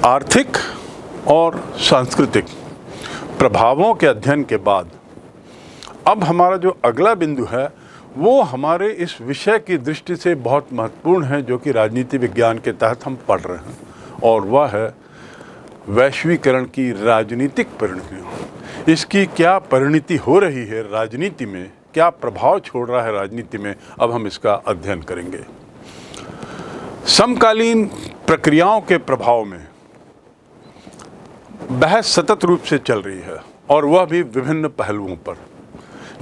आर्थिक और सांस्कृतिक प्रभावों के अध्ययन के बाद अब हमारा जो अगला बिंदु है वो हमारे इस विषय की दृष्टि से बहुत महत्वपूर्ण है, जो कि राजनीति विज्ञान के तहत हम पढ़ रहे हैं, और वह है वैश्वीकरण की राजनीतिक परिणतियाँ। इसकी क्या परिणति हो रही है राजनीति में, क्या प्रभाव छोड़ रहा है राजनीति में, अब हम इसका अध्ययन करेंगे। समकालीन प्रक्रियाओं के प्रभाव में बहस सतत रूप से चल रही है, और वह भी विभिन्न पहलुओं पर।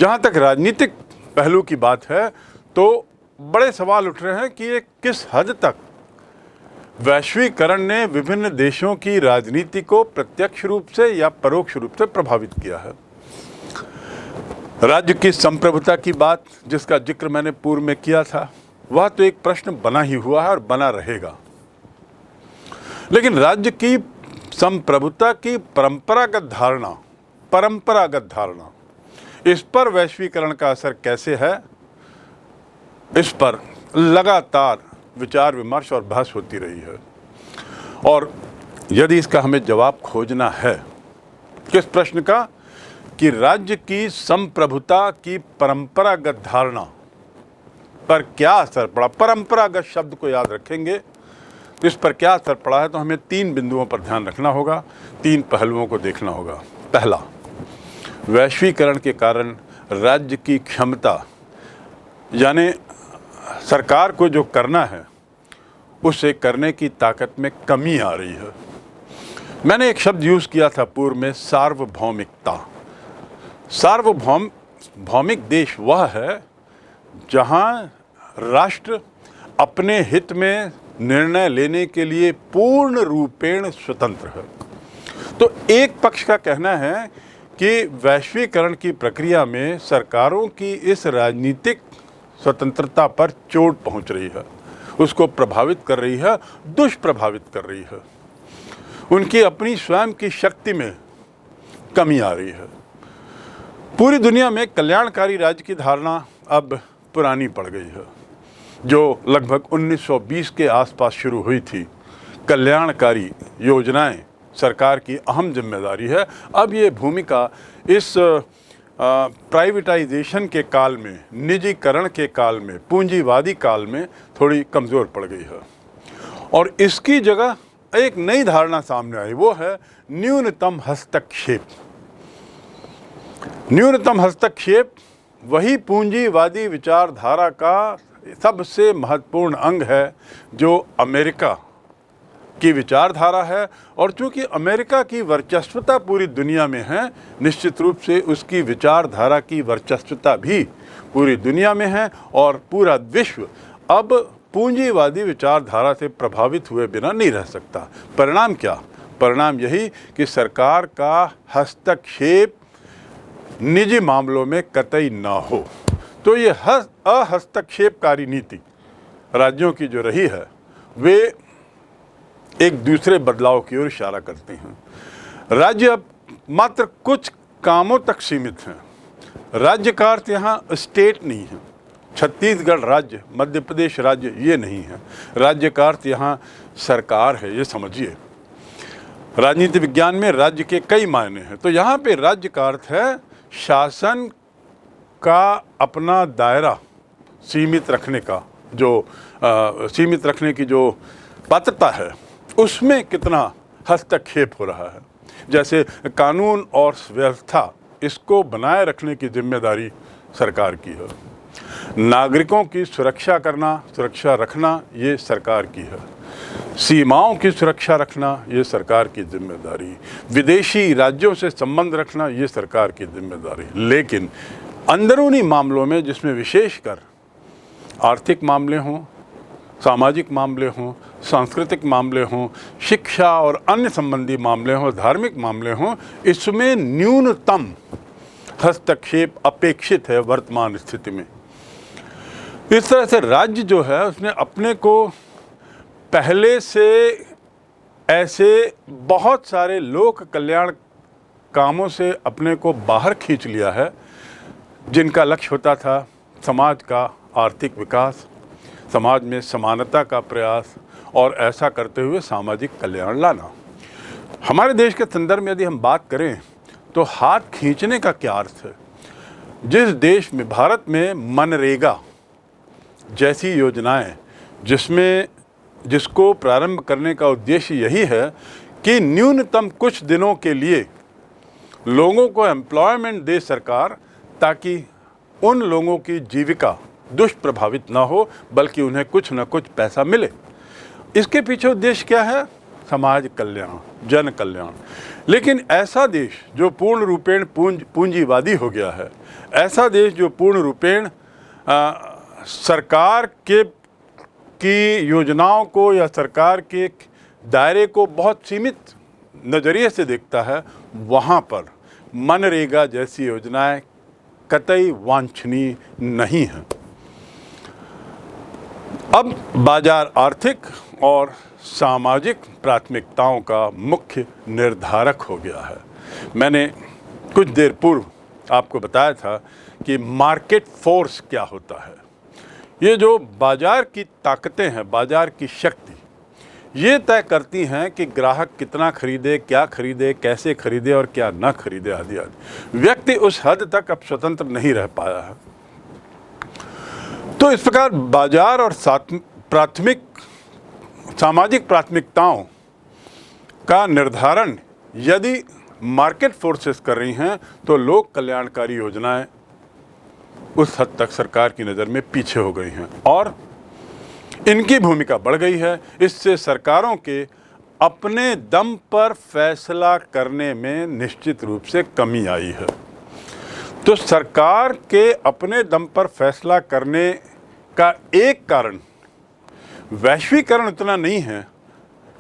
जहाँ तक राजनीतिक पहलू की बात है तो बड़े सवाल उठ रहे हैं कि ये किस हद तक वैश्वीकरण ने विभिन्न देशों की राजनीति को प्रत्यक्ष रूप से या परोक्ष रूप से प्रभावित किया है। राज्य की संप्रभुता की बात, जिसका जिक्र मैंने पूर्व में किया था, वह तो एक प्रश्न बना ही हुआ है और बना रहेगा। लेकिन राज्य की संप्रभुता की परंपरागत धारणा, इस पर वैश्वीकरण का असर कैसे है, इस पर लगातार विचार विमर्श और बहस होती रही है। और यदि इसका हमें जवाब खोजना है, किस प्रश्न का, कि राज्य की संप्रभुता की परंपरागत धारणा पर क्या असर पड़ा, परंपरागत शब्द को याद रखेंगे, इस पर क्या असर पड़ा है, तो हमें 3 बिंदुओं पर ध्यान रखना होगा, 3 पहलुओं को देखना होगा। पहला, वैश्वीकरण के कारण राज्य की क्षमता, यानी सरकार को जो करना है उसे करने की ताकत में कमी आ रही है। मैंने एक शब्द यूज़ किया था पूर्व में, सार्वभौमिकता। सार्वभौमिक देश वह है जहां राष्ट्र अपने हित में निर्णय लेने के लिए पूर्ण रूपेण स्वतंत्र है। तो एक पक्ष का कहना है कि वैश्वीकरण की प्रक्रिया में सरकारों की इस राजनीतिक स्वतंत्रता पर चोट पहुंच रही है, उसको प्रभावित कर रही है, दुष्प्रभावित कर रही है, उनकी अपनी स्वयं की शक्ति में कमी आ रही है। पूरी दुनिया में कल्याणकारी राज्य की धारणा अब पुरानी पड़ गई है, जो लगभग 1920 के आसपास शुरू हुई थी। कल्याणकारी योजनाएं सरकार की अहम जिम्मेदारी है। अब ये भूमिका इस प्राइवेटाइजेशन के काल में, निजीकरण के काल में, पूंजीवादी काल में थोड़ी कमज़ोर पड़ गई है, और इसकी जगह एक नई धारणा सामने आई, वो है न्यूनतम हस्तक्षेप। न्यूनतम हस्तक्षेप वही पूंजीवादी विचारधारा का सबसे महत्वपूर्ण अंग है जो अमेरिका की विचारधारा है, और चूंकि अमेरिका की वर्चस्वता पूरी दुनिया में है, निश्चित रूप से उसकी विचारधारा की वर्चस्वता भी पूरी दुनिया में है, और पूरा विश्व अब पूंजीवादी विचारधारा से प्रभावित हुए बिना नहीं रह सकता। परिणाम क्या? परिणाम यही कि सरकार का हस्तक्षेप निजी मामलों में कतई ना हो। तो ये अहस्तक्षेपकारी नीति राज्यों की जो रही है, वे एक दूसरे बदलाव की ओर इशारा करते हैं। राज्य अब मात्र कुछ कामों तक सीमित हैं। राज्य का अर्थ यहाँ स्टेट नहीं है, छत्तीसगढ़ राज्य, मध्य प्रदेश राज्य, ये नहीं है। राज्य का अर्थ यहाँ सरकार है, ये समझिए। राजनीति विज्ञान में राज्य के कई मायने हैं, तो यहाँ पे राज्य का अर्थ है शासन का अपना दायरा सीमित रखने का, जो सीमित रखने की जो पात्रता है, उसमें कितना हस्तक्षेप हो रहा है। जैसे कानून और व्यवस्था, इसको बनाए रखने की जिम्मेदारी सरकार की है। नागरिकों की सुरक्षा रखना ये सरकार की है। सीमाओं की सुरक्षा रखना ये सरकार की जिम्मेदारी। विदेशी राज्यों से संबंध रखना ये सरकार की जिम्मेदारी। लेकिन अंदरूनी मामलों में, जिसमें विशेषकर आर्थिक मामले हों, सामाजिक मामले हों, सांस्कृतिक मामले हों, शिक्षा और अन्य संबंधी मामले हों, धार्मिक मामले हों, इसमें न्यूनतम हस्तक्षेप अपेक्षित है वर्तमान स्थिति में। इस तरह से राज्य जो है उसने अपने को पहले से ऐसे बहुत सारे लोक कल्याण कामों से अपने को बाहर खींच लिया है, जिनका लक्ष्य होता था समाज का आर्थिक विकास, समाज में समानता का प्रयास, और ऐसा करते हुए सामाजिक कल्याण लाना। हमारे देश के संदर्भ में यदि हम बात करें तो हाथ खींचने का क्या अर्थ है? जिस देश में, भारत में मनरेगा जैसी योजनाएं, जिसको प्रारंभ करने का उद्देश्य यही है कि न्यूनतम कुछ दिनों के लिए लोगों को एम्प्लॉयमेंट दे सरकार, ताकि उन लोगों की जीविका दुष्प्रभावित ना हो, बल्कि उन्हें कुछ न कुछ पैसा मिले। इसके पीछे उद्देश्य क्या है? समाज कल्याण, जन कल्याण। लेकिन ऐसा देश जो पूर्ण रूपेण पूंजीवादी हो गया है, ऐसा देश जो पूर्ण रूपेण सरकार की योजनाओं को या सरकार के दायरे को बहुत सीमित नज़रिए से देखता है, वहाँ पर मनरेगा जैसी योजनाएं कतई वांछनीय नहीं हैं। अब बाजार आर्थिक और सामाजिक प्राथमिकताओं का मुख्य निर्धारक हो गया है। मैंने कुछ देर पूर्व आपको बताया था कि मार्केट फोर्स क्या होता है। ये जो बाजार की ताकतें हैं, बाजार की शक्ति, ये तय करती हैं कि ग्राहक कितना खरीदे, क्या खरीदे, कैसे खरीदे और क्या ना खरीदे, आदि आदि। व्यक्ति उस हद तक अब स्वतंत्र नहीं रह पाया है। तो इस प्रकार बाजार और सामाजिक प्राथमिकताओं का निर्धारण यदि मार्केट फोर्सेस कर रही हैं, तो लोक कल्याणकारी योजनाएं उस हद तक सरकार की नज़र में पीछे हो गई हैं और इनकी भूमिका बढ़ गई है। इससे सरकारों के अपने दम पर फैसला करने में निश्चित रूप से कमी आई है। तो सरकार के अपने दम पर फैसला करने का एक कारण वैश्वीकरण उतना नहीं है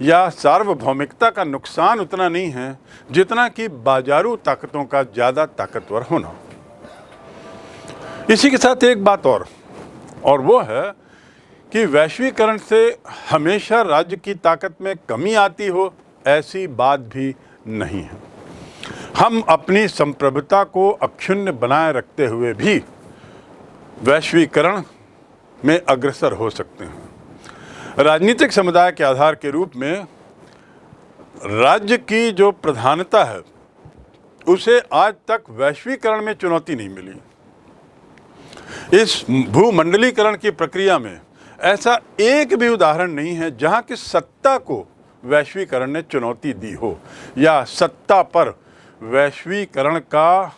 या सार्वभौमिकता का नुकसान उतना नहीं है, जितना कि बाजारू ताकतों का ज़्यादा ताकतवर होना। इसी के साथ एक बात और वो है कि वैश्वीकरण से हमेशा राज्य की ताकत में कमी आती हो, ऐसी बात भी नहीं है। हम अपनी संप्रभुता को अक्षुण्ण बनाए रखते हुए भी वैश्वीकरण में अग्रसर हो सकते हैं। राजनीतिक समुदाय के आधार के रूप में राज्य की जो प्रधानता है, उसे आज तक वैश्वीकरण में चुनौती नहीं मिली। इस भूमंडलीकरण की प्रक्रिया में ऐसा एक भी उदाहरण नहीं है जहां कि सत्ता को वैश्वीकरण ने चुनौती दी हो या सत्ता पर वैश्वीकरण का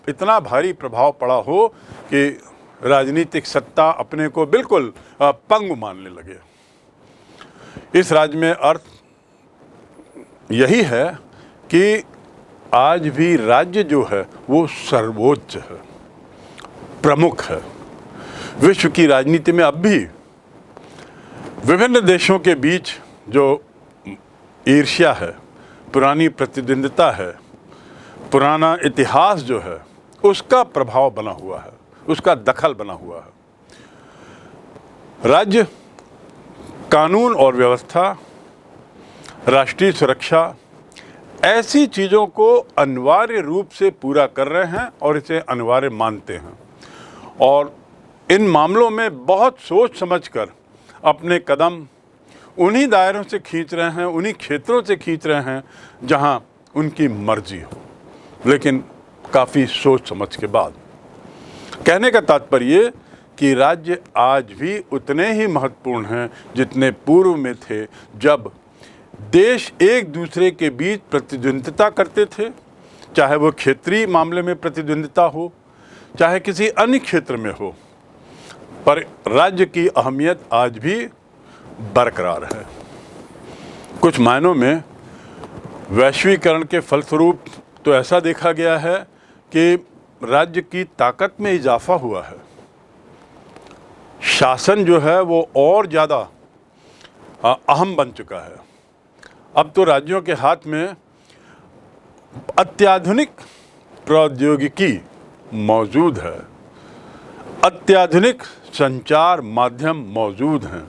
इतना भारी प्रभाव पड़ा हो कि राजनीतिक सत्ता अपने को बिल्कुल पंगु मानने लगे। इस राज्य में अर्थ यही है कि आज भी राज्य जो है वो सर्वोच्च है, प्रमुख है। विश्व की राजनीति में अब भी विभिन्न देशों के बीच जो ईर्ष्या है, पुरानी प्रतिद्वंदिता है, पुराना इतिहास जो है, उसका प्रभाव बना हुआ है, उसका दखल बना हुआ है। राज्य कानून और व्यवस्था, राष्ट्रीय सुरक्षा, ऐसी चीज़ों को अनिवार्य रूप से पूरा कर रहे हैं और इसे अनिवार्य मानते हैं और इन मामलों में बहुत सोच समझकर अपने कदम उन्हीं दायरों से खींच रहे हैं, उन्हीं क्षेत्रों से खींच रहे हैं जहां उनकी मर्जी हो, लेकिन काफ़ी सोच समझ के बाद। कहने का तात्पर्य कि राज्य आज भी उतने ही महत्वपूर्ण हैं जितने पूर्व में थे, जब देश एक दूसरे के बीच प्रतिद्वंदिता करते थे, चाहे वो क्षेत्रीय मामले में प्रतिद्वंदिता हो, चाहे किसी अन्य क्षेत्र में हो, पर राज्य की अहमियत आज भी बरकरार है। कुछ मायनों में वैश्वीकरण के फलस्वरूप तो ऐसा देखा गया है कि राज्य की ताकत में इजाफा हुआ है। शासन जो है वो और ज़्यादा अहम बन चुका है। अब तो राज्यों के हाथ में अत्याधुनिक प्रौद्योगिकी मौजूद है, अत्याधुनिक संचार माध्यम मौजूद हैं।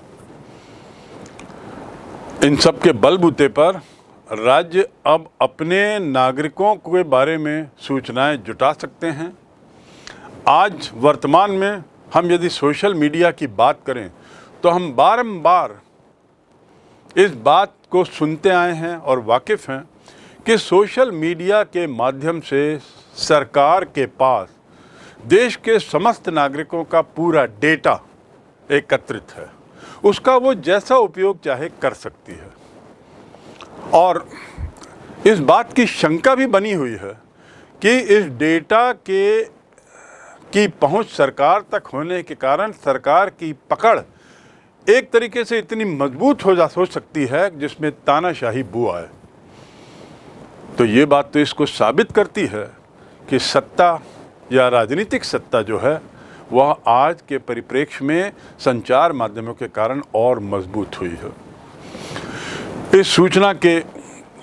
इन सब के बलबूते पर राज्य अब अपने नागरिकों के बारे में सूचनाएं जुटा सकते हैं। आज वर्तमान में हम यदि सोशल मीडिया की बात करें तो हम बारंबार इस बात को सुनते आए हैं और वाकिफ़ हैं कि सोशल मीडिया के माध्यम से सरकार के पास देश के समस्त नागरिकों का पूरा डेटा एकत्रित है, उसका वो जैसा उपयोग चाहे कर सकती है। और इस बात की शंका भी बनी हुई है कि इस डेटा की पहुंच सरकार तक होने के कारण सरकार की पकड़ एक तरीके से इतनी मजबूत हो सकती है जिसमें तानाशाही बू आए। तो ये बात तो इसको साबित करती है कि सत्ता या राजनीतिक सत्ता जो है वह आज के परिप्रेक्ष्य में संचार माध्यमों के कारण और मजबूत हुई है। इस सूचना के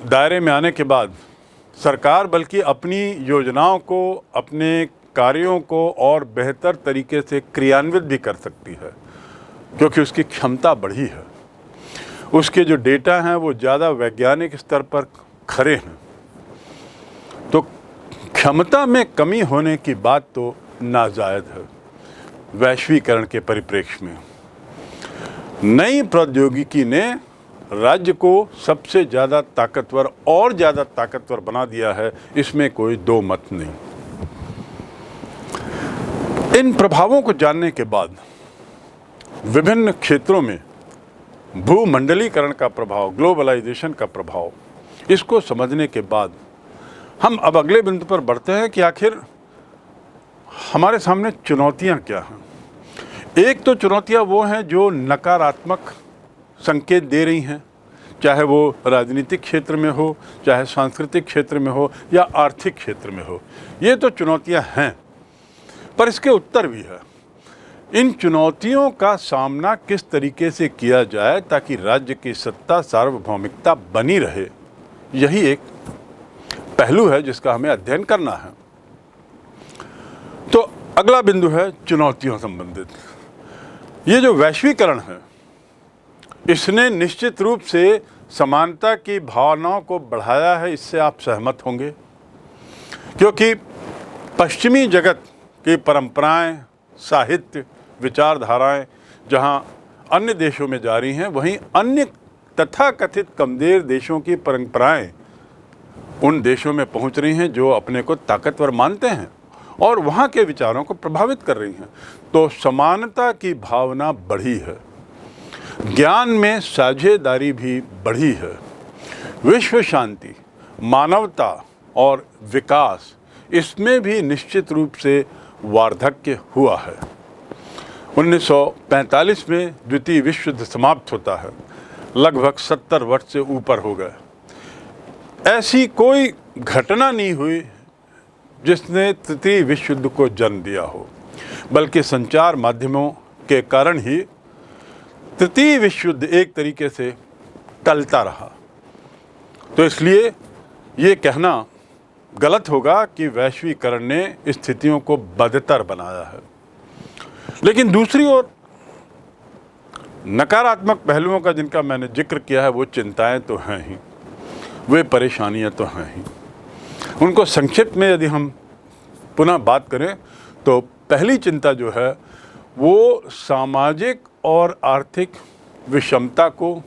दायरे में आने के बाद सरकार बल्कि अपनी योजनाओं को, अपने कार्यों को और बेहतर तरीके से क्रियान्वित भी कर सकती है, क्योंकि उसकी क्षमता बढ़ी है। उसके जो डेटा हैं वो ज़्यादा वैज्ञानिक स्तर पर खरे हैं। तो क्षमता में कमी होने की बात तो नाजायज़ है। वैश्वीकरण के परिप्रेक्ष्य में नई प्रौद्योगिकी ने राज्य को सबसे ज़्यादा ताकतवर और ज़्यादा ताकतवर बना दिया है, इसमें कोई दो मत नहीं। इन प्रभावों को जानने के बाद विभिन्न क्षेत्रों में भूमंडलीकरण का प्रभाव, ग्लोबलाइजेशन का प्रभाव, इसको समझने के बाद हम अब अगले बिंदु पर बढ़ते हैं कि आखिर हमारे सामने चुनौतियां क्या हैं। एक तो चुनौतियां वो हैं जो नकारात्मक संकेत दे रही हैं, चाहे वो राजनीतिक क्षेत्र में हो, चाहे सांस्कृतिक क्षेत्र में हो या आर्थिक क्षेत्र में हो। ये तो चुनौतियां हैं, पर इसके उत्तर भी है। इन चुनौतियों का सामना किस तरीके से किया जाए ताकि राज्य की सत्ता, सार्वभौमिकता बनी रहे, यही एक पहलू है जिसका हमें अध्ययन करना है। तो अगला बिंदु है चुनौतियों संबंधित। ये जो वैश्वीकरण है, इसने निश्चित रूप से समानता की भावनाओं को बढ़ाया है, इससे आप सहमत होंगे, क्योंकि पश्चिमी जगत की परंपराएं, साहित्य, विचारधाराएं जहां अन्य देशों में जारी हैं, वहीं अन्य तथाकथित कमजोर देशों की परंपराएं उन देशों में पहुंच रही हैं जो अपने को ताकतवर मानते हैं और वहां के विचारों को प्रभावित कर रही हैं। तो समानता की भावना बढ़ी है, ज्ञान में साझेदारी भी बढ़ी है, विश्व शांति, मानवता और विकास, इसमें भी निश्चित रूप से वार्धक्य हुआ है। 1945 में द्वितीय विश्व युद्ध समाप्त होता है, लगभग 70 वर्ष से ऊपर हो गए। ऐसी कोई घटना नहीं हुई जिसने तृतीय विश्व युद्ध को जन्म दिया हो, बल्कि संचार माध्यमों के कारण ही तृतीय विश्व युद्ध एक तरीके से टलता रहा। तो इसलिए ये कहना गलत होगा कि वैश्वीकरण ने स्थितियों को बदतर बनाया है। लेकिन दूसरी ओर नकारात्मक पहलुओं का जिनका मैंने जिक्र किया है, वो चिंताएं तो हैं ही, वे परेशानियां तो हैं ही। उनको संक्षिप्त में यदि हम पुनः बात करें तो पहली चिंता जो है वो सामाजिक और आर्थिक विषमता को,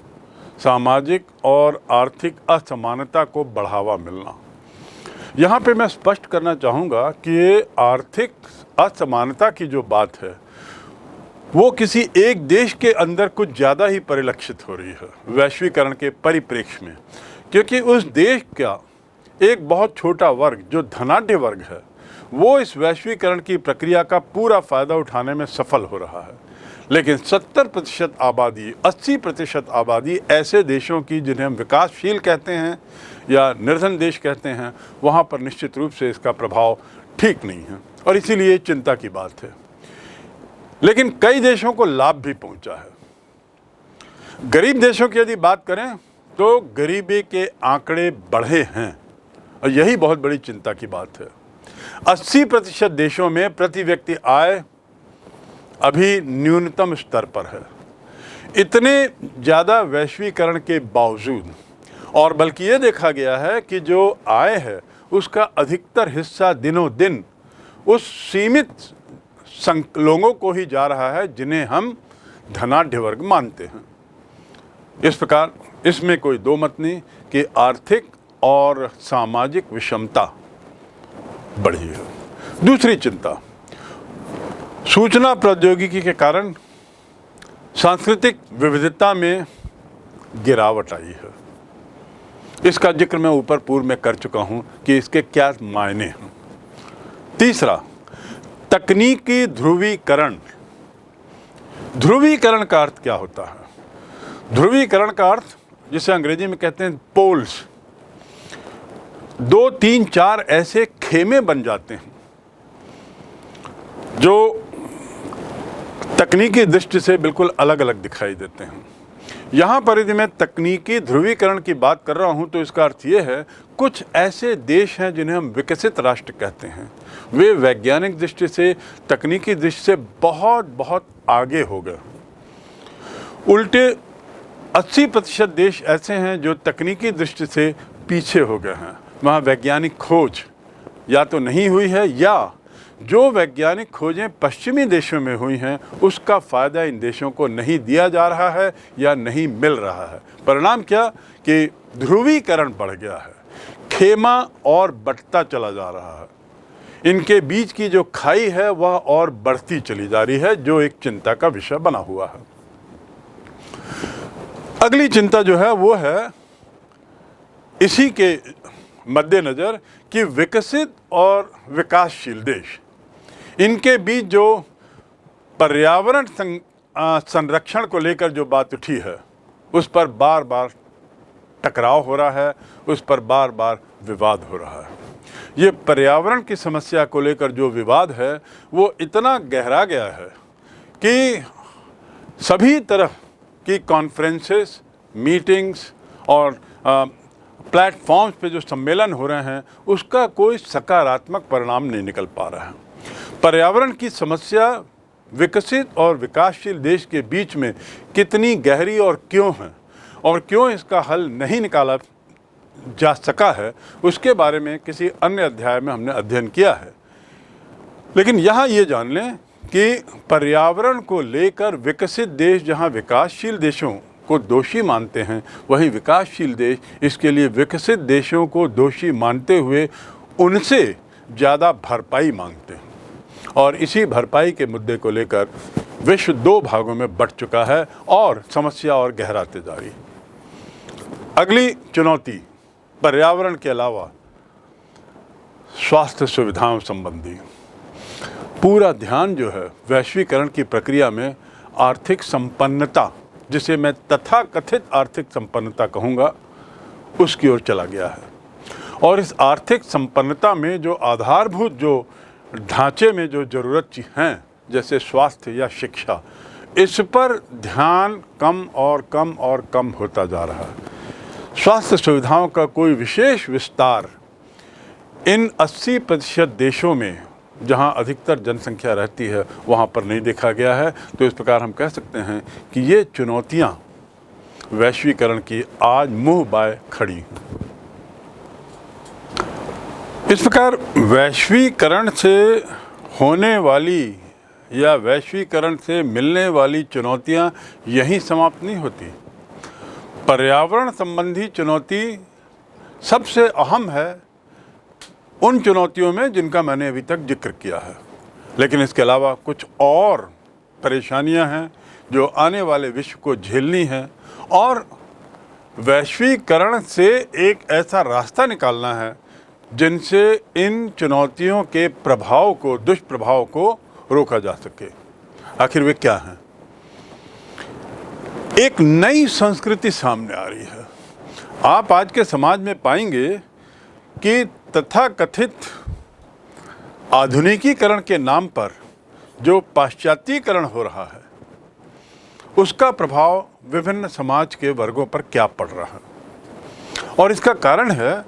सामाजिक और आर्थिक असमानता को बढ़ावा मिलना। यहाँ पे मैं स्पष्ट करना चाहूँगा कि आर्थिक असमानता की जो बात है वो किसी एक देश के अंदर कुछ ज़्यादा ही परिलक्षित हो रही है वैश्वीकरण के परिप्रेक्ष्य में, क्योंकि उस देश का एक बहुत छोटा वर्ग जो धनाढ्य वर्ग है वो इस वैश्वीकरण की प्रक्रिया का पूरा फ़ायदा उठाने में सफल हो रहा है। लेकिन 70% आबादी, 80% आबादी ऐसे देशों की जिन्हें हम विकासशील कहते हैं या निर्धन देश कहते हैं, वहाँ पर निश्चित रूप से इसका प्रभाव ठीक नहीं है और इसीलिए चिंता की बात है। लेकिन कई देशों को लाभ भी पहुँचा है। गरीब देशों की यदि बात करें तो गरीबी के आंकड़े बढ़े हैं और यही बहुत बड़ी चिंता की बात है। 80% देशों में प्रति व्यक्ति आय अभी न्यूनतम स्तर पर है। इतने ज़्यादा वैश्वीकरण के बावजूद, और बल्कि ये देखा गया है कि जो आय है उसका अधिकतर हिस्सा दिनों दिन उस सीमित लोगों को ही जा रहा है जिन्हें हम धनाढ्य वर्ग मानते हैं। इस प्रकार इसमें कोई दो मत नहीं कि आर्थिक और सामाजिक विषमता बढ़ी है। दूसरी चिंता, सूचना प्रौद्योगिकी के कारण सांस्कृतिक विविधता में गिरावट आई है। इसका जिक्र मैं ऊपर पूर्व में कर चुका हूं कि इसके क्या मायने हैं। तीसरा, तकनीकी ध्रुवीकरण। ध्रुवीकरण का अर्थ क्या होता है? ध्रुवीकरण का अर्थ, जिसे अंग्रेजी में कहते हैं पोल्स, 2, 3, 4 ऐसे खेमे बन जाते हैं जो तकनीकी दृष्टि से बिल्कुल अलग अलग दिखाई देते हैं। यहाँ पर यदि मैं तकनीकी ध्रुवीकरण की बात कर रहा हूँ तो इसका अर्थ ये है, कुछ ऐसे देश हैं जिन्हें हम विकसित राष्ट्र कहते हैं, वे वैज्ञानिक दृष्टि से, तकनीकी दृष्टि से बहुत बहुत आगे हो गए। उल्टे 80% देश ऐसे हैं जो तकनीकी दृष्टि से पीछे हो गए हैं। वहाँ वैज्ञानिक खोज या तो नहीं हुई है, या जो वैज्ञानिक खोजें पश्चिमी देशों में हुई हैं उसका फ़ायदा इन देशों को नहीं दिया जा रहा है या नहीं मिल रहा है। परिणाम क्या कि ध्रुवीकरण बढ़ गया है, खेमा और बढ़ता चला जा रहा है। इनके बीच की जो खाई है वह और बढ़ती चली जा रही है, जो एक चिंता का विषय बना हुआ है। अगली चिंता जो है वो है इसी के मद्देनज़र कि विकसित और विकासशील देश, इनके बीच जो पर्यावरण संरक्षण को लेकर जो बात उठी है उस पर बार बार टकराव हो रहा है, उस पर बार बार विवाद हो रहा है। ये पर्यावरण की समस्या को लेकर जो विवाद है वो इतना गहरा गया है कि सभी तरह की कॉन्फ्रेंसेस, मीटिंग्स और प्लेटफॉर्म्स पे जो सम्मेलन हो रहे हैं उसका कोई सकारात्मक परिणाम नहीं निकल पा रहा है। पर्यावरण की समस्या विकसित और विकासशील देश के बीच में कितनी गहरी और क्यों है, और क्यों इसका हल नहीं निकाला जा सका है, उसके बारे में किसी अन्य अध्याय में हमने अध्ययन किया है। लेकिन यहाँ ये जान लें कि पर्यावरण को लेकर विकसित देश जहाँ विकासशील देशों को दोषी मानते हैं, वहीं विकासशील देश इसके लिए विकसित देशों को दोषी मानते हुए उनसे ज़्यादा भरपाई मांगते हैं। और इसी भरपाई के मुद्दे को लेकर विश्व 2 भागों में बंट चुका है और समस्या और गहराते जा रही है। अगली चुनौती पर्यावरण के अलावा स्वास्थ्य सुविधाओं संबंधी। पूरा ध्यान जो है वैश्वीकरण की प्रक्रिया में आर्थिक संपन्नता, जिसे मैं तथाकथित आर्थिक संपन्नता कहूँगा, उसकी ओर चला गया है। और इस आर्थिक संपन्नता में जो आधारभूत जो ढांचे में जो ज़रूरत हैं, जैसे स्वास्थ्य या शिक्षा, इस पर ध्यान कम और कम और कम होता जा रहा है। स्वास्थ्य सुविधाओं का कोई विशेष विस्तार इन 80% देशों में जहां अधिकतर जनसंख्या रहती है वहां पर नहीं देखा गया है। तो इस प्रकार हम कह सकते हैं कि ये चुनौतियां वैश्वीकरण की आज मुंह बाय खड़ी। इस प्रकार वैश्वीकरण से होने वाली या वैश्वीकरण से मिलने वाली चुनौतियां यहीं समाप्त नहीं होती। पर्यावरण संबंधी चुनौती सबसे अहम है उन चुनौतियों में जिनका मैंने अभी तक जिक्र किया है, लेकिन इसके अलावा कुछ और परेशानियां हैं जो आने वाले विश्व को झेलनी है, और वैश्वीकरण से एक ऐसा रास्ता निकालना है जिनसे इन चुनौतियों के प्रभाव को, दुष्प्रभाव को रोका जा सके। आखिर वे क्या हैं? एक नई संस्कृति सामने आ रही है। आप आज के समाज में पाएंगे कि तथाकथित आधुनिकीकरण के नाम पर जो पाश्चात्यीकरण हो रहा है उसका प्रभाव विभिन्न समाज के वर्गों पर क्या पड़ रहा है, और इसका कारण है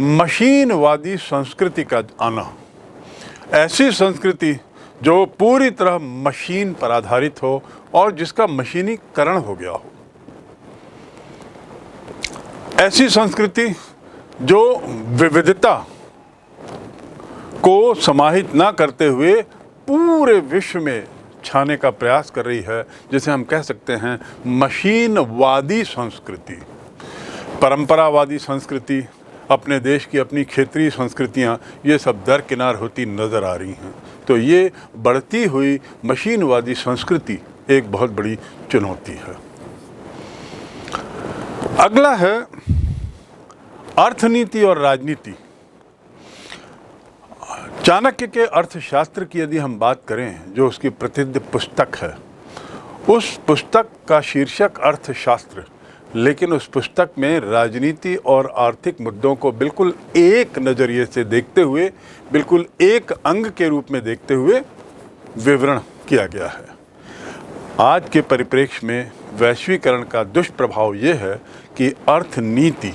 मशीनवादी संस्कृति का आना। ऐसी संस्कृति जो पूरी तरह मशीन पर आधारित हो और जिसका मशीनीकरण हो गया हो। ऐसी संस्कृति जो विविधता को समाहित ना करते हुए पूरे विश्व में छाने का प्रयास कर रही है, जिसे हम कह सकते हैं मशीनवादी संस्कृति। परंपरावादी संस्कृति अपने देश की अपनी क्षेत्रीय संस्कृतियाँ ये सब दरकिनार होती नज़र आ रही हैं। तो ये बढ़ती हुई मशीनवादी संस्कृति एक बहुत बड़ी चुनौती है। अगला है अर्थनीति और राजनीति। चाणक्य के अर्थशास्त्र की यदि हम बात करें, जो उसकी प्रसिद्ध पुस्तक है, उस पुस्तक का शीर्षक अर्थशास्त्र, लेकिन उस पुस्तक में राजनीति और आर्थिक मुद्दों को बिल्कुल एक नज़रिए से देखते हुए, बिल्कुल एक अंग के रूप में देखते हुए विवरण किया गया है। आज के परिप्रेक्ष्य में वैश्वीकरण का दुष्प्रभाव ये है कि अर्थनीति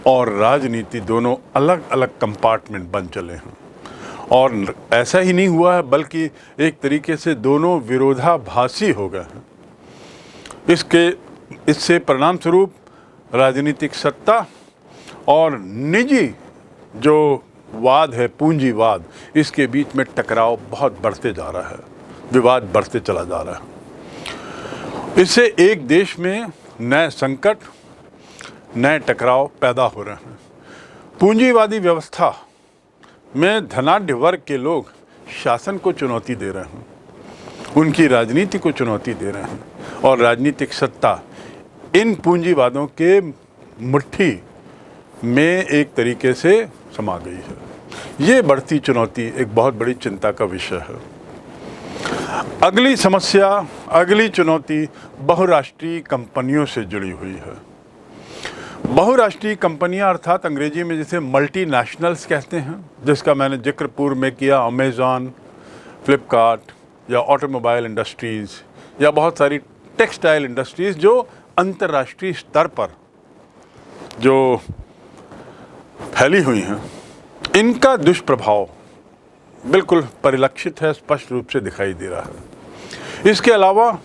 और राजनीति दोनों अलग अलग कंपार्टमेंट बन चले हैं। और ऐसा ही नहीं हुआ है, बल्कि एक तरीके से दोनों विरोधाभासी हो गए हैं। इससे परिणाम स्वरूप राजनीतिक सत्ता और निजी जो वाद है, पूंजीवाद, इसके बीच में टकराव बहुत बढ़ते जा रहा है, विवाद बढ़ते चला जा रहा है। इससे एक देश में नए संकट, नए टकराव पैदा हो रहे हैं। पूंजीवादी व्यवस्था में धनाढ्य वर्ग के लोग शासन को चुनौती दे रहे हैं, उनकी राजनीति को चुनौती दे रहे हैं, और राजनीतिक सत्ता इन पूंजीवादों के मुट्ठी में एक तरीके से समा गई है। ये बढ़ती चुनौती एक बहुत बड़ी चिंता का विषय है। अगली समस्या, अगली चुनौती बहुराष्ट्रीय कंपनियों से जुड़ी हुई है। बहुराष्ट्रीय कंपनियां अर्थात अंग्रेजी में जिसे मल्टीनेशनल्स कहते हैं, जिसका मैंने जिक्र पूर्व में किया, अमेज़ॉन, फ्लिपकार्ट या ऑटोमोबाइल इंडस्ट्रीज़ या बहुत सारी टेक्सटाइल इंडस्ट्रीज़ जो अंतर्राष्ट्रीय स्तर पर जो फैली हुई हैं, इनका दुष्प्रभाव बिल्कुल परिलक्षित है, स्पष्ट रूप से दिखाई दे रहा है। इसके अलावा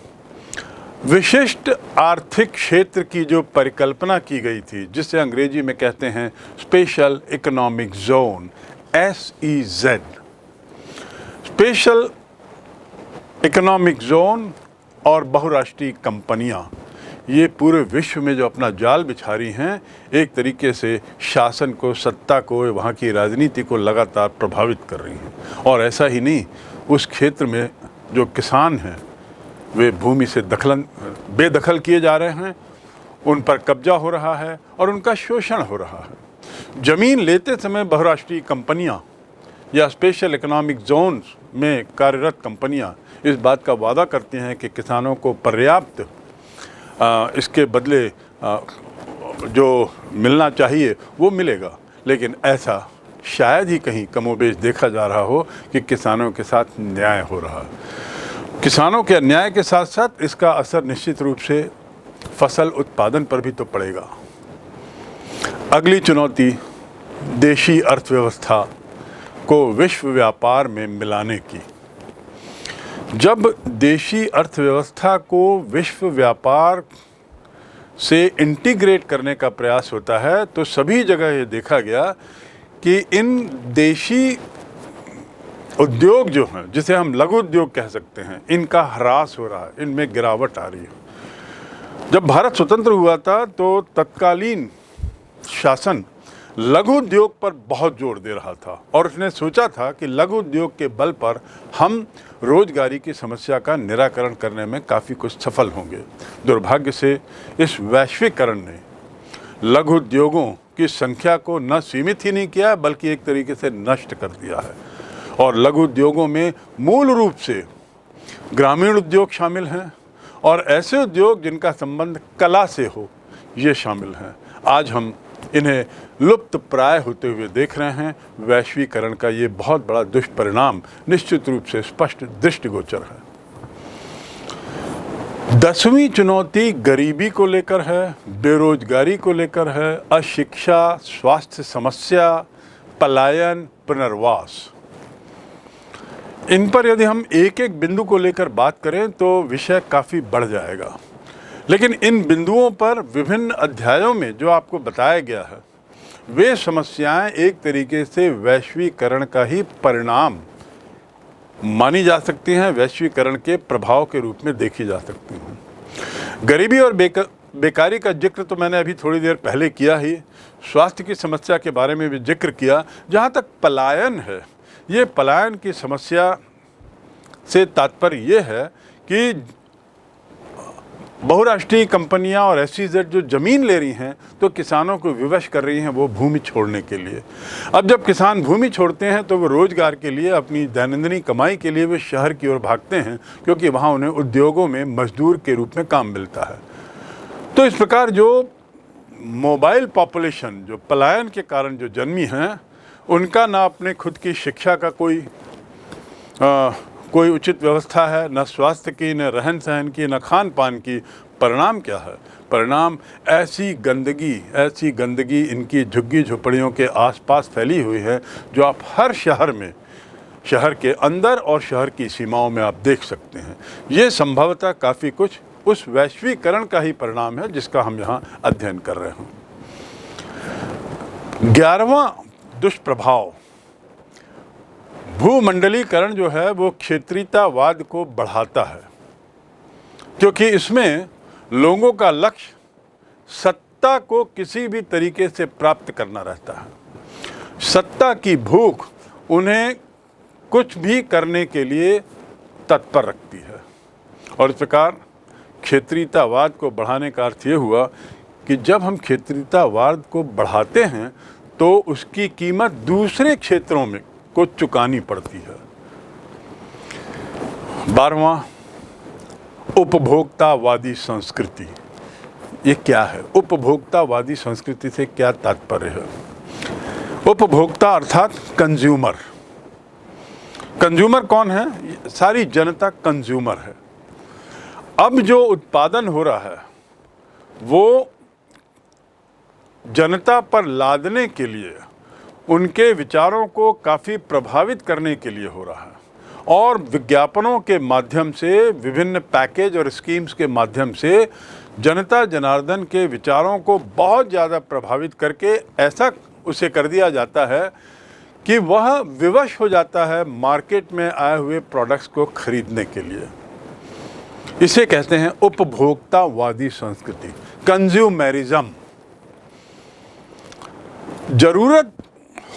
विशिष्ट आर्थिक क्षेत्र की जो परिकल्पना की गई थी, जिसे अंग्रेजी में कहते हैं special economic zone, SEZ, special economic zone और बहुराष्ट्रीय कंपनियां, ये पूरे विश्व में जो अपना जाल बिछा रही हैं, एक तरीके से शासन को, सत्ता को, वहाँ की राजनीति को लगातार प्रभावित कर रही हैं। और ऐसा ही नहीं, उस क्षेत्र में जो किसान हैं वे भूमि से बेदखल किए जा रहे हैं, उन पर कब्जा हो रहा है और उनका शोषण हो रहा है। ज़मीन लेते समय बहुराष्ट्रीय कंपनियां या स्पेशल इकोनॉमिक जोन्स में कार्यरत कंपनियां इस बात का वादा करती हैं कि किसानों को पर्याप्त इसके बदले जो मिलना चाहिए वो मिलेगा, लेकिन ऐसा शायद ही कहीं कमोबेश देखा जा रहा हो कि किसानों के साथ न्याय हो रहा है। किसानों के अन्याय के साथ साथ इसका असर निश्चित रूप से फसल उत्पादन पर भी तो पड़ेगा। अगली चुनौती देशी अर्थव्यवस्था को विश्व व्यापार में मिलाने की। जब देशी अर्थव्यवस्था को विश्व व्यापार से इंटीग्रेट करने का प्रयास होता है, तो सभी जगह ये देखा गया कि इन देशी उद्योग जो हैं, जिसे हम लघु उद्योग कह सकते हैं, इनका ह्रास हो रहा है, इनमें गिरावट आ रही है। जब भारत स्वतंत्र हुआ था तो तत्कालीन शासन लघु उद्योग पर बहुत जोर दे रहा था और उसने सोचा था कि लघु उद्योग के बल पर हम रोजगारी की समस्या का निराकरण करने में काफ़ी कुछ सफल होंगे। दुर्भाग्य से इस वैश्वीकरण ने लघु उद्योगों की संख्या को न सीमित ही नहीं किया, बल्कि एक तरीके से नष्ट कर दिया है। और लघु उद्योगों में मूल रूप से ग्रामीण उद्योग शामिल हैं और ऐसे उद्योग जिनका संबंध कला से हो, ये शामिल हैं। आज हम इन्हें लुप्त प्राय होते हुए देख रहे हैं। वैश्वीकरण का ये बहुत बड़ा दुष्परिणाम निश्चित रूप से स्पष्ट दृष्टिगोचर है। 10वीं चुनौती गरीबी को लेकर है, बेरोजगारी को लेकर है, अशिक्षा, स्वास्थ्य समस्या, पलायन, पुनर्वास। इन पर यदि हम एक एक बिंदु को लेकर बात करें तो विषय काफ़ी बढ़ जाएगा, लेकिन इन बिंदुओं पर विभिन्न अध्यायों में जो आपको बताया गया है, वे समस्याएं एक तरीके से वैश्वीकरण का ही परिणाम मानी जा सकती हैं, वैश्वीकरण के प्रभाव के रूप में देखी जा सकती हैं। गरीबी और बेकारी का जिक्र तो मैंने अभी थोड़ी देर पहले किया ही, स्वास्थ्य की समस्या के बारे में भी जिक्र किया। जहाँ तक पलायन है, ये पलायन की समस्या से तात्पर्य ये है कि बहुराष्ट्रीय कंपनियां और SEZ जो ज़मीन ले रही हैं तो किसानों को विवश कर रही हैं वो भूमि छोड़ने के लिए। अब जब किसान भूमि छोड़ते हैं तो वो रोज़गार के लिए, अपनी दैनंदिनी कमाई के लिए वे शहर की ओर भागते हैं, क्योंकि वहाँ उन्हें उद्योगों में मजदूर के रूप में काम मिलता है। तो इस प्रकार जो मोबाइल पॉपुलेशन जो पलायन के कारण जो जन्मी हैं, उनका ना अपने खुद की शिक्षा का कोई उचित व्यवस्था है, न स्वास्थ्य की, न रहन सहन की, न खान पान की। परिणाम क्या है? परिणाम ऐसी गंदगी इनकी झुग्गी झोपड़ियों के आसपास फैली हुई है, जो आप हर शहर में, शहर के अंदर और शहर की सीमाओं में आप देख सकते हैं। ये संभवतः काफ़ी कुछ उस वैश्वीकरण का ही परिणाम है जिसका हम यहाँ अध्ययन कर रहे हैं। 11वां दुष्प्रभाव, भूमंडलीकरण जो है वो क्षेत्रीयतावाद को बढ़ाता है, क्योंकि इसमें लोगों का लक्ष्य सत्ता को किसी भी तरीके से प्राप्त करना रहता है। सत्ता की भूख उन्हें कुछ भी करने के लिए तत्पर रखती है। और इस प्रकार क्षेत्रीयतावाद को बढ़ाने का अर्थ ये हुआ कि जब हम क्षेत्रीयतावाद को बढ़ाते हैं तो उसकी कीमत दूसरे क्षेत्रों में को चुकानी पड़ती है। 12वां, उपभोक्तावादी संस्कृति। ये क्या है? उपभोक्तावादी संस्कृति से क्या तात्पर्य है? उपभोक्ता अर्थात कंज्यूमर। कंज्यूमर कौन है? सारी जनता कंज्यूमर है। अब जो उत्पादन हो रहा है वो जनता पर लादने के लिए, उनके विचारों को काफ़ी प्रभावित करने के लिए हो रहा है, और विज्ञापनों के माध्यम से, विभिन्न पैकेज और स्कीम्स के माध्यम से जनता जनार्दन के विचारों को बहुत ज़्यादा प्रभावित करके ऐसा उसे कर दिया जाता है कि वह विवश हो जाता है मार्केट में आए हुए प्रोडक्ट्स को खरीदने के लिए। इसे कहते हैं उपभोक्तावादी संस्कृति, कंज्यूमरिज्म। जरूरत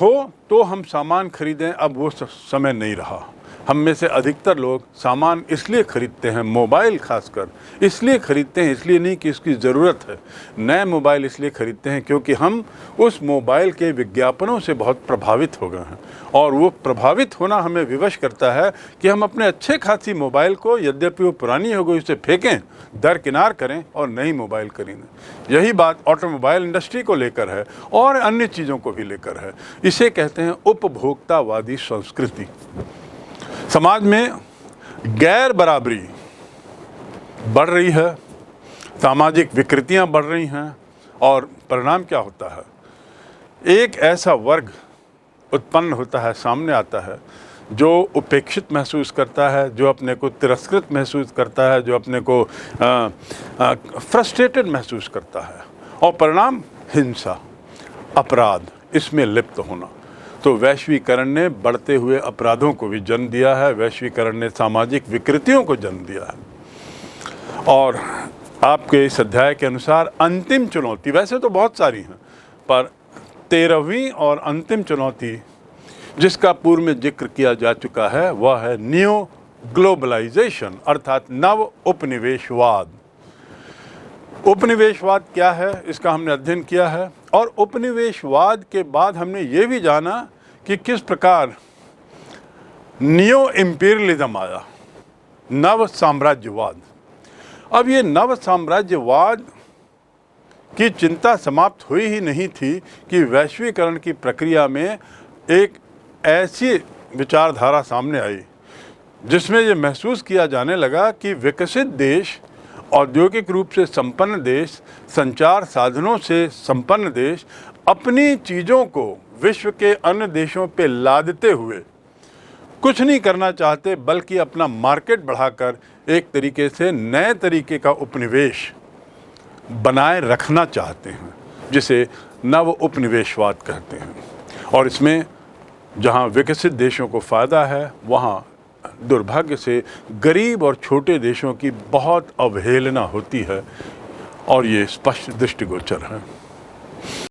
हो तो हम सामान खरीदें, अब वो समय नहीं रहा। हम में से अधिकतर लोग सामान इसलिए खरीदते हैं, मोबाइल खासकर इसलिए खरीदते हैं, इसलिए नहीं कि इसकी ज़रूरत है। नए मोबाइल इसलिए खरीदते हैं क्योंकि हम उस मोबाइल के विज्ञापनों से बहुत प्रभावित हो गए हैं, और वो प्रभावित होना हमें विवश करता है कि हम अपने अच्छे खासी मोबाइल को, यद्यपि वो पुरानी हो गई, उसे फेंकें, दरकिनार करें और नई मोबाइल खरीदें। यही बात ऑटोमोबाइल इंडस्ट्री को लेकर है और अन्य चीज़ों को भी लेकर है। इसे कहते हैं उपभोक्तावादी संस्कृति। समाज में गैर बराबरी बढ़ रही है, सामाजिक विकृतियां बढ़ रही हैं, और परिणाम क्या होता है? एक ऐसा वर्ग उत्पन्न होता है, सामने आता है, जो उपेक्षित महसूस करता है, जो अपने को तिरस्कृत महसूस करता है, जो अपने को फ्रस्ट्रेटेड महसूस करता है, और परिणाम हिंसा, अपराध, इसमें लिप्त होना। तो वैश्वीकरण ने बढ़ते हुए अपराधों को भी जन्म दिया है, वैश्वीकरण ने सामाजिक विकृतियों को जन्म दिया है। और आपके इस अध्याय के अनुसार अंतिम चुनौती, वैसे तो बहुत सारी हैं, पर 13वीं और अंतिम चुनौती जिसका पूर्व में जिक्र किया जा चुका है, वह है न्यू ग्लोबलाइजेशन, अर्थात नव उपनिवेशवाद। उपनिवेशवाद क्या है, इसका हमने अध्ययन किया है, और उपनिवेशवाद के बाद हमने ये भी जाना कि किस प्रकार नियो इंपीरियलिज्म आया, नव साम्राज्यवाद। अब ये नव साम्राज्यवाद की चिंता समाप्त हुई ही नहीं थी कि वैश्वीकरण की प्रक्रिया में एक ऐसी विचारधारा सामने आई जिसमें ये महसूस किया जाने लगा कि विकसित देश, औद्योगिक रूप से संपन्न देश, संचार साधनों से संपन्न देश अपनी चीज़ों को विश्व के अन्य देशों पे लादते हुए कुछ नहीं करना चाहते, बल्कि अपना मार्केट बढ़ाकर एक तरीके से नए तरीके का उपनिवेश बनाए रखना चाहते हैं, जिसे नव उपनिवेशवाद कहते हैं। और इसमें जहां विकसित देशों को फ़ायदा है, वहां दुर्भाग्य से गरीब और छोटे देशों की बहुत अवहेलना होती है, और ये स्पष्ट दृष्टिगोचर है।